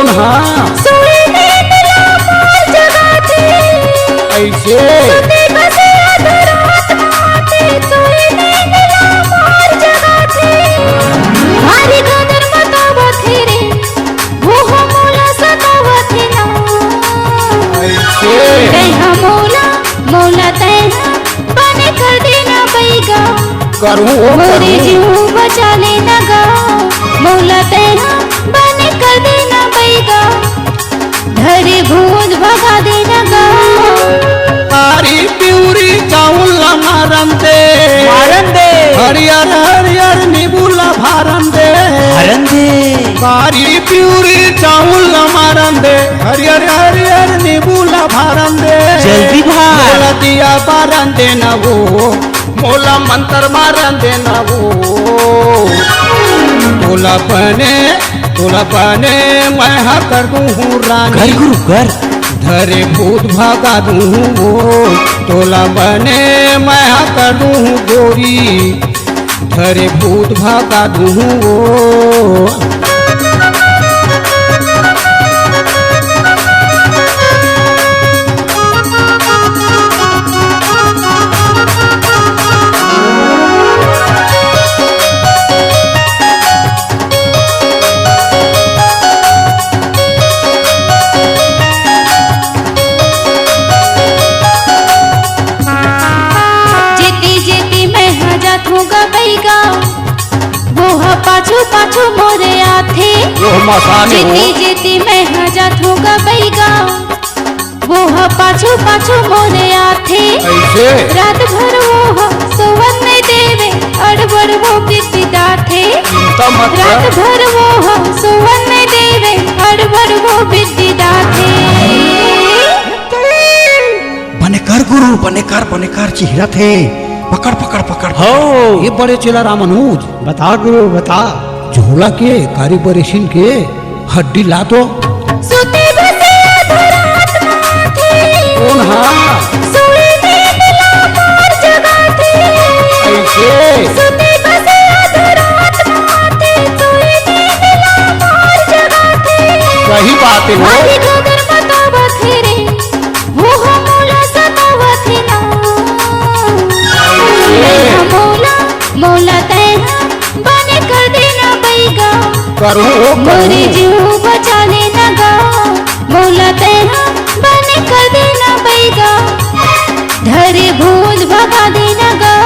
कौन हाँ सोए नींद ला मोर जगाते ऐसे सुते बसे अधरात माते सोए नींद ला मोर जगाते भारी गदर मतावत रे वो हो मोला सतावत ना ऐसे कहा मोला मोला तैना बने कर देना बैगा करूँ मोरे जीव बचा लेना गा मौला तेरा बने कर देना बैगा धरे भूत भगा देना गा तारी प्यूरी चावल मारन दे हरियर हरियर नीबूला भारन दे तारी प्यूरी चावल मारन दे हरियर हरियर नीबूला भारन दे जल्दी भार दिया बारन दे न वो मोला मंत्र मारन दे न वो तोला बने मैं हाँ कर दूँ रानी कर गुरु कर धरे भूत भगा दूँ वो तोला बने मैं हाँ कर दूँ गोरी धरे भूत भगा दूँ वो पाछू पाछू मोरे आथे जीती जीती मैं हजात होगा बैगा वो पाछू पाछू मोरे आथे रात भर वो सोवन नहीं देवे अड़बड़ वो बिदा थे रात भर वो सोवन नहीं देवे अड़बड़ वो बिदा थे बने कर गुरु बने कर चेहरा थे पकड़ पकड़ पकड़ हो ये बड़े चेला रामानुज बता गुरु बता झोला के कारीगर सिंह के हड्डी ला तो सुते बसे अधरात माथे कौन हाँ सोए नींद ला मोर जगाते ऐसे सुते बसे अधरात माथे सोए नींद ला मोर जगाते सही बात है भारी गदर मतावत रे वो हो मोला सतावत ना मोला मोला तेरा बने कर देना बैगा करूँ मोरे जीव बचा लेना गा मौला तेरा बने कर देना बैगा धरे भूत भगा देना गा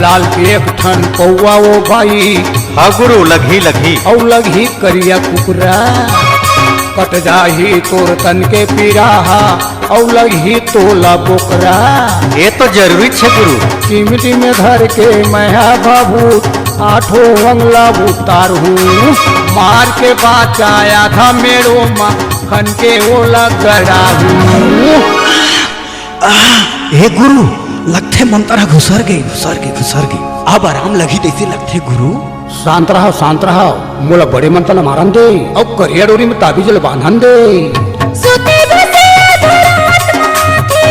लाल के एक ठन कौआ वो भाई हाँ गुरु लगी औ लगी करिया कुकरा कट जाही तोर तन के पीराहा औ लगी तोला बोकरा ये तो जरूरी छे गुरु चिमटी में धर के मैं बाबू आठों अंगला उतार हूँ मार के बाद आया था मेरो माँ खन के ओला गड़ा हूँ हे गुरु लगते मंत्र घुसर गई अब आराम लगी तैसे लगते गुरु शांत रहो मोला बड़े मंत्र मारन दे और करिया डोरी में ताबीज बांधन दे सुते बसे अधरात माथे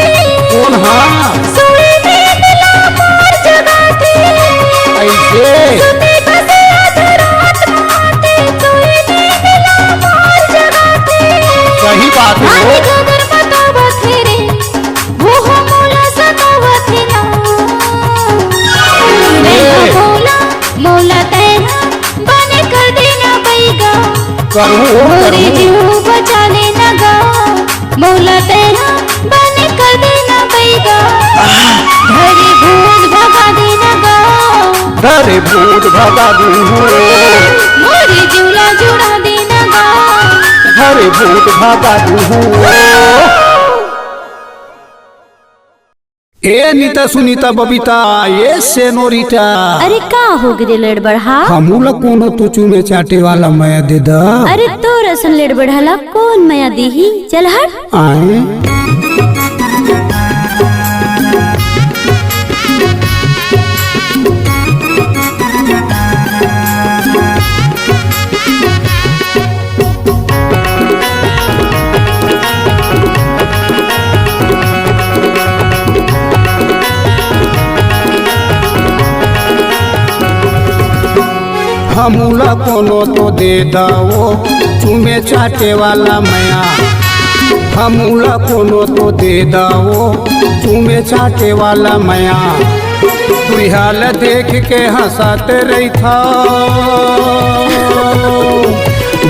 कौन हाँ सोए नींद ला मोर जगाते ऐसे सुते बसे अधरात माथे सोए नींद ला मोर जगाते सही बात है भारी गदर मतावत रे वो हो मोला सतावत ना मोला मोला तेरा बने कर देना बैगा मोरे जीव बचा लेना गा मौला तेरा बने कर देना बैगा धरे भूत भगा देना गा धरे भूत भगा दूँ मोरे जीवला जुड़ा देना गा धरे भूत भगा दूँ ए नीता सुनीता बबीता ये सेनोरिटा अरे का हो गए लड़ बढ़ा हमूला कोनो तुचू में चाटे वाला माया दे दा अरे तो रसन लड़ बढ़ाला कौन माया दी चल हट आए हमूला कोनो तो दे दो चूमे चाटे वाला मैया हमूला कोनो तो दे दो चूमे चाटे वाला मैया तुहाल देख के हंसते रही था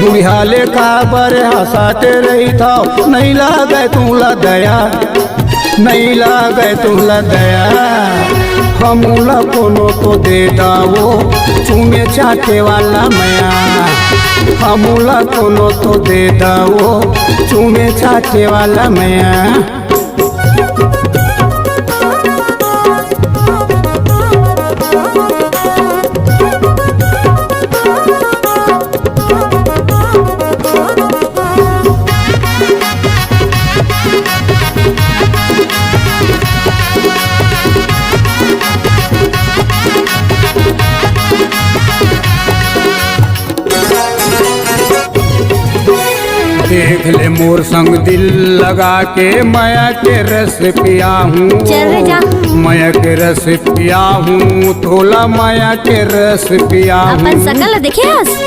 दुहाले का बरे हंसते रही था नहीं लागे तुला दया नहीं लागे तुला दया हमूला कोनो तो दे दो चूमे चाटे वाला मैया हमूला कोनो तो दे दो चूमे चाटे वाला मैया देख ले मोर संग दिल लगा के माया के रस पिया हूँ माया के रस पिया हूँ थोला माया के रस पिया हूँ सकल देखियास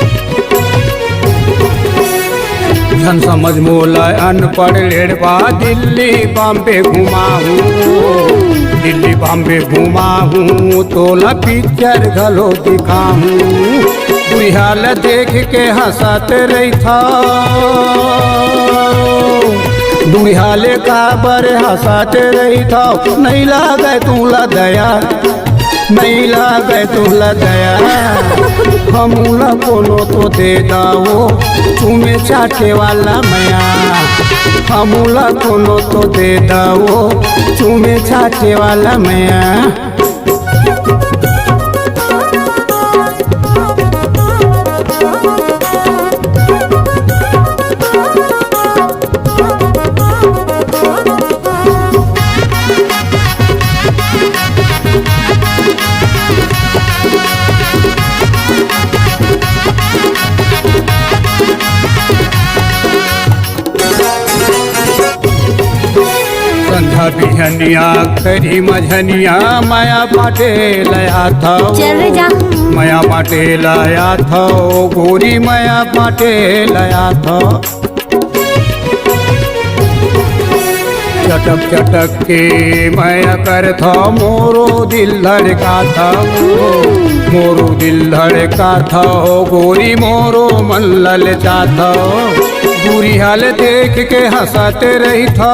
जन समझ मोला अनपढ़ लेड़बा दिल्ली बॉम्बे घुमा हूँ दिल्ली बॉम्बे घुमा हूँ तोला पिक्चर घलो दिखा हूँ तुहाल देख के हंसते रही था दुहाले का बरे हंसते रही था नहीं लागे तुला दया नहीं लागे तुला दया हमूला कोनो तो दे दो चूमे चाटे वाला मैया हमूला कोनो तो दे दो चूमे चाटे वाला मैया संधा बिहनिया करी मझनिया माया बाटे लया था माया बाटे लया था गोरी माया बाटे लया था चटक चटक के माया कर था मोरो दिल धड़का था मोरो दिल धड़का था गोरी मोरो मन ललचा था बुरी हाल देख के हंसते रही था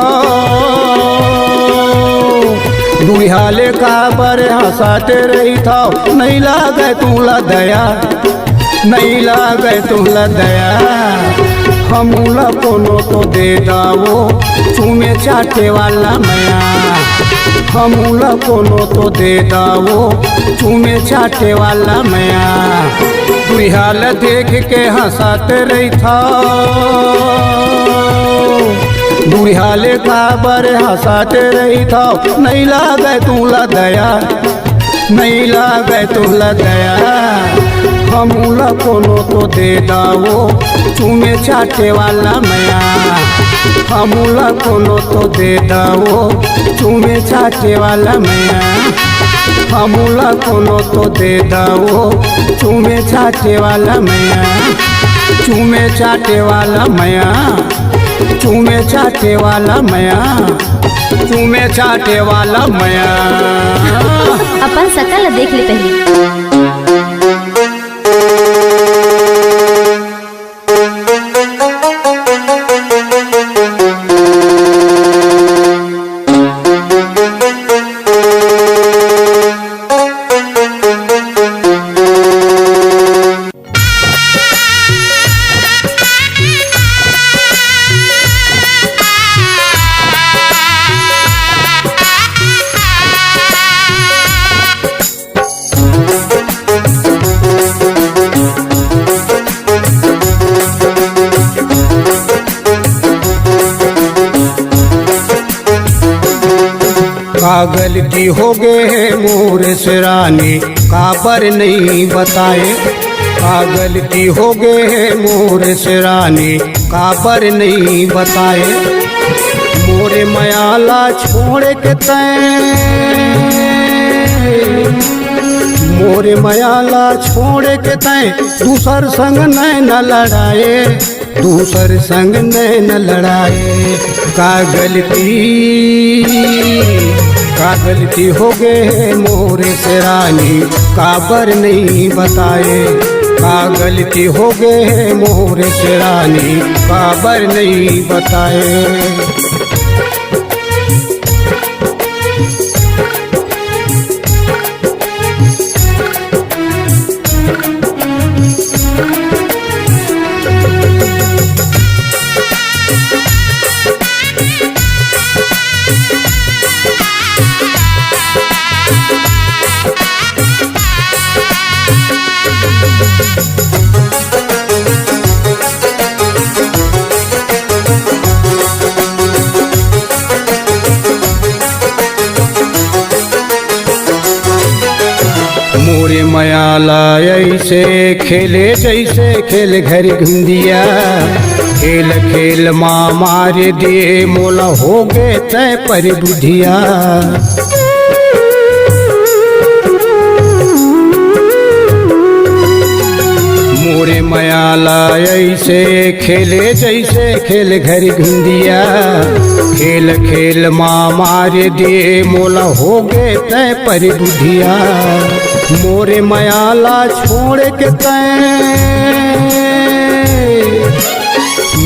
दुहाले का बरे हंसते रही था नहीं लागे तुला दया नहीं लागे तुला दया हमूला कोनो तो दे दो चूमे चाटे वाला मैया हमूला कोनो तो दे दो चूमे चाटे वाला मैया तुहाल देख के हंसते रही था दुहाले का बरे हंसते रही था नहीं लागे तुला दया नहीं लागे तुला दया हमूला कोनो तो दे दो चूमे चाटे वाला मैया हमूला कोनो तो दे दो चूमे चाटे वाला मैया हमूला कोनो तो दे दो चूमे चाटे वाला मैया चूमे चाटे वाला मैया चूमे चाटे वाला मैया चूमे चाटे वाला मैया अपन सकल देख ले पहले का गलती हो गए मोर से रानी काबर नहीं बताए का गलती हो गए मोर से रानी काबर नहीं बताए मोरे मयाला छोड़ के तैं मोरे मयाला छोड़ के तय दूसर संग नैन लड़ाए, दूसर संग नैन लड़ाए। का गलती हो गए मोरे से रानी, काबर नहीं बताए। का गलती हो गए मोरे से रानी, काबर नहीं बताए। मोरे मयाला ऐसे खेले जैसे खेल घर घुंदिया, खेल खेल माँ मारे दिए मोला हो गए तय पर बुधिया। मोरे मयाला ऐसे खेले जैसे खेल घर घुंदिया, खेल खेल माँ मारे दिए मोला हो गए तय पर बुधिया। मोरे मयाला छोड़ के तय,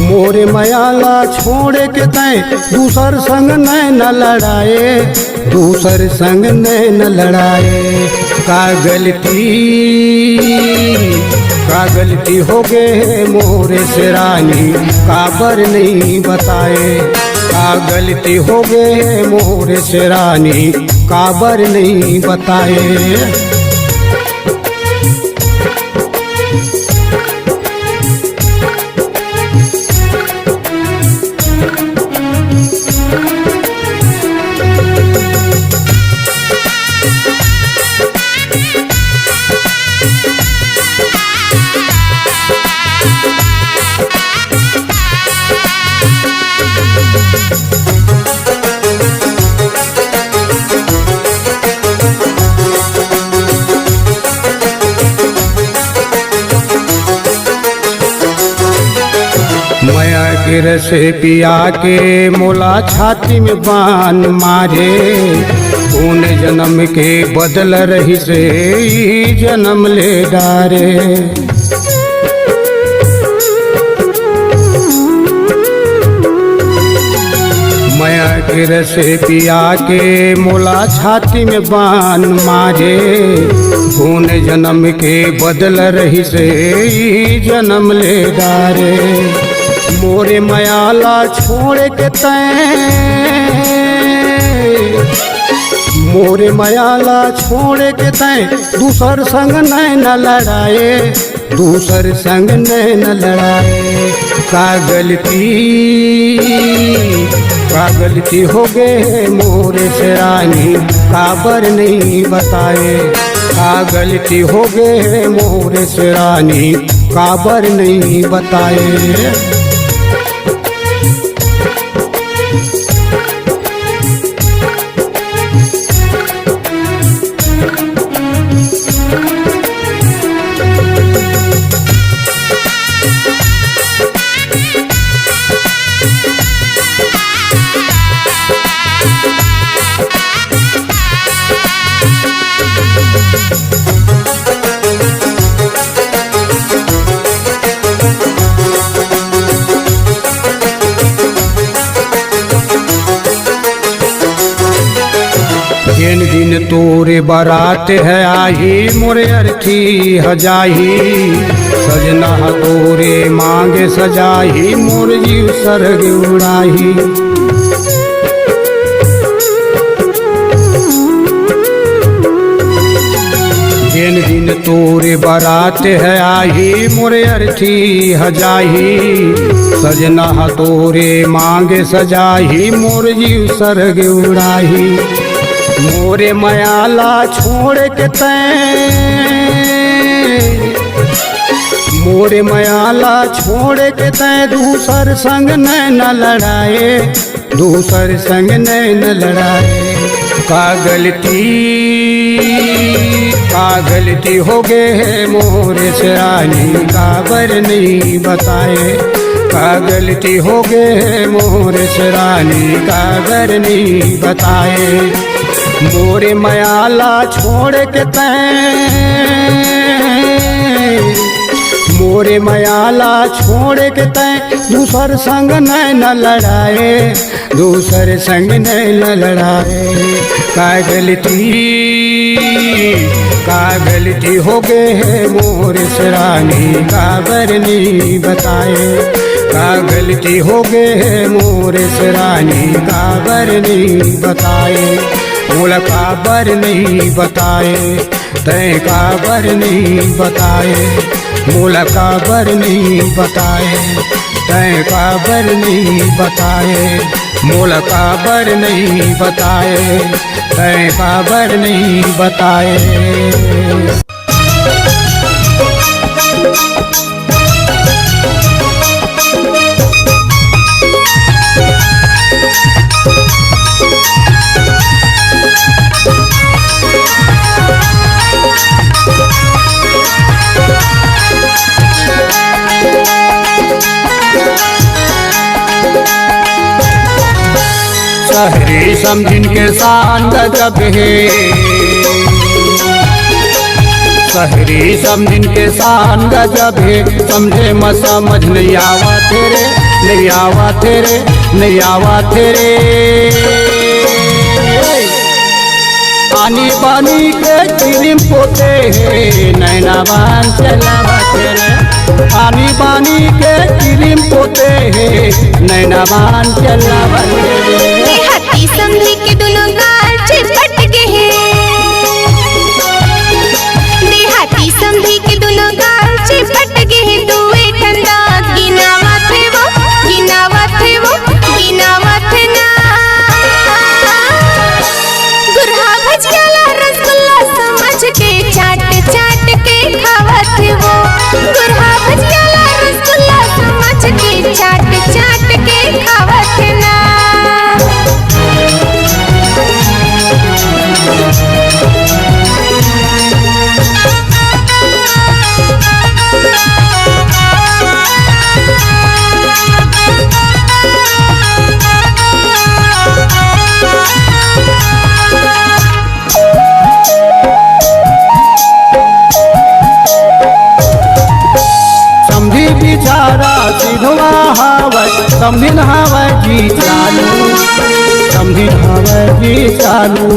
मोरे मयाला छोड़ के तय दूसर संग नैन लड़ाए, दूसर संग नैन लड़ाए। का गलती हो गए मोरे से रानी, काबर नहीं बताए। का गलती हो गए मोरे से रानी, काबर नहीं बताए। माया के रस पिया के मोला छाती में बान मारे, कौन जन्म के बदल रही से जन्म ले डारे। माया के रस पिया के मोला छाती में बान मारे, कौन जन्म के बदल रही से जन्म ले डारे। मोरे मयाला छोड़ के तय, मोरे मयाला छोड़ के तय दूसर संग नैन लड़ाए, दूसर संग नैन लड़ाए। का गलती हो गए मोरे से रानी, काबर नहीं बताए। का गलती हो गए मोरे से रानी, काबर नहीं बताए। जिन दिन तोरे बारात है आई, मोरे अर्थी हजाही। सजना तोरे मांगे सजाही, मोर जीव सरग उड़ाही। जिन दिन तोरे बारात है आई, मोरे अर्थी हजाही। सजना तोरे मांगे सजाही, मोर जीव सरग उड़ाही। मोरे मयाला छोड़ के तय, मोरे मयाला छोड़ के तय दूसर संग नैन लड़ाए, दूसर संग नैन लड़ाए। का गलती का गलती हो गए है मोरे से रानी काबर नहीं बताए, का गलती हो गए है मोरे से रानी काबर नहीं बताए। मोरे मयाला छोड़ के तैं, मोरे मयाला छोड़ के तैं दूसर संग न लड़ाए, दूसर संग न लड़ाए। का गलती हो गए है मोरे से रानी काबर नहीं बताए, का गलती हो गए है मोरे से रानी काबर नहीं बताए। मोला काबर नहीं बताए, तैं काबर नहीं बताए, मोला काबर नहीं बताए, तैं काबर नहीं बताए, मोला काबर नहीं बताए, तैं काबर नहीं बताए। शहरी समझिन के शान गजब है, शहरी समझिन के शान गजब है। समझे म समझ नहीं आवा तेरे, नहीं आवा तेरे, नहीं आवा तेरे। आनी बानी के क्रीम पोते है, नैना बान चलावा तेरे। आनी बानी के क्रीम पोते है, नैना बान चलावा तेरे। देहाती समझी के दोनों गाल चिपट के हैं, देहाती समझी के दोनों गाल चिपट के हैं। दुए ठंडा गिनावा थे वो, गिनावा थे वो, गिनावा थे ना। गुरहा भजियाला रसगुल्ला समझ के चाट चाट के खावा थे वो, गुरहा भजियाला रसगुल्ला समझ के चाट चाट के खावा थे ना। समझी बिचारा सिधवा हवै, समझिन हवै जी चालू, समझिन हवै जी चालू।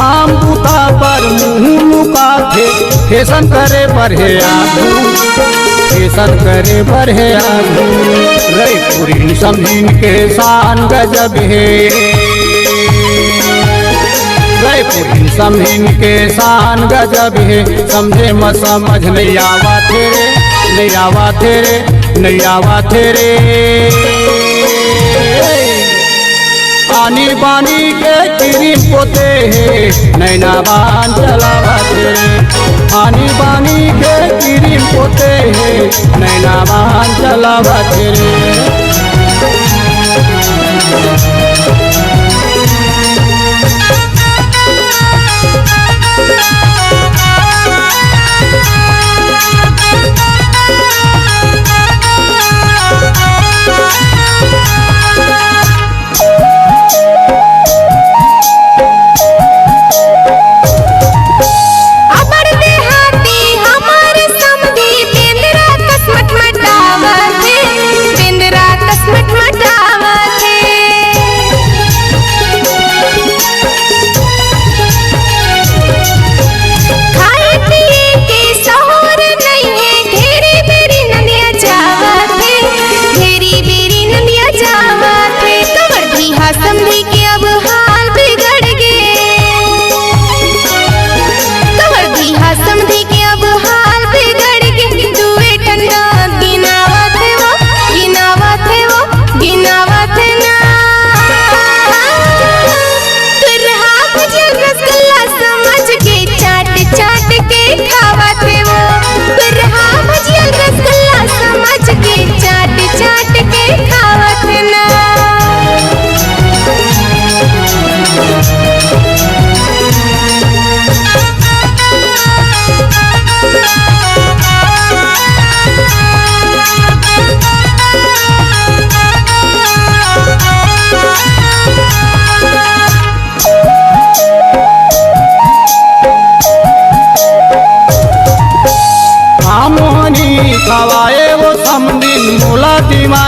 आम बूता पर मुँह लुका थे, फैशन करे पर है आगू, फैशन करे पर है आगू। रईपुरी समझिन के शान गजब है, रईपुरी समझिन के शान गजब है। समझे म समझ नहीं आवा तेरे, नहीं आवा तेरे, नहीं आवा तेरे। आनी बानी के क्रीम पोते है, नैना बान चलावा तेरे। आनी बानी के क्रीम पोते है, नैना बान चलावा तेरे। अमर देहाती हमारे समधी तेंदरा कसमत मटावा थे।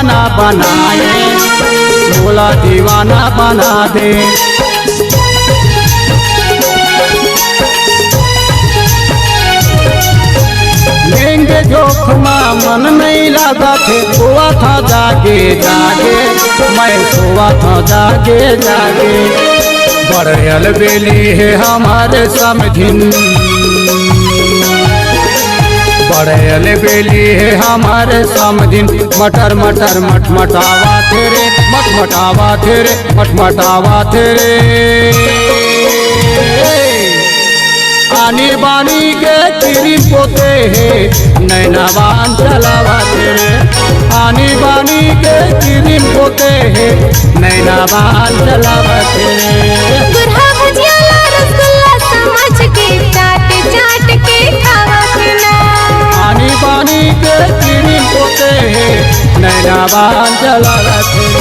दीवाना बनाए, भोला दीवाना बना दे। लेंगे जोखमा मन नहीं लगा थे, सोआ था जागे जागे, मैं सोआ था जागे जागे। बड़यल बेली है हमारे समधिन, बड़यल बेली है हमारे समधिन। मटर मटर मटमटावा तेरे, मटमटावा तेरे, मटमटावा तेरे। आनी बानी के किरी पोते है, नैनाबान चलावा तेरे। आनी बानी के किरी पोते है, नैनाबान चलावा तेरे। बुढ़ा भुजिया रसगुल्ला समझ के चाट चाट के खावत ना। आनी बानी के किरी पोते है, नैनाबान चलावा तेरे।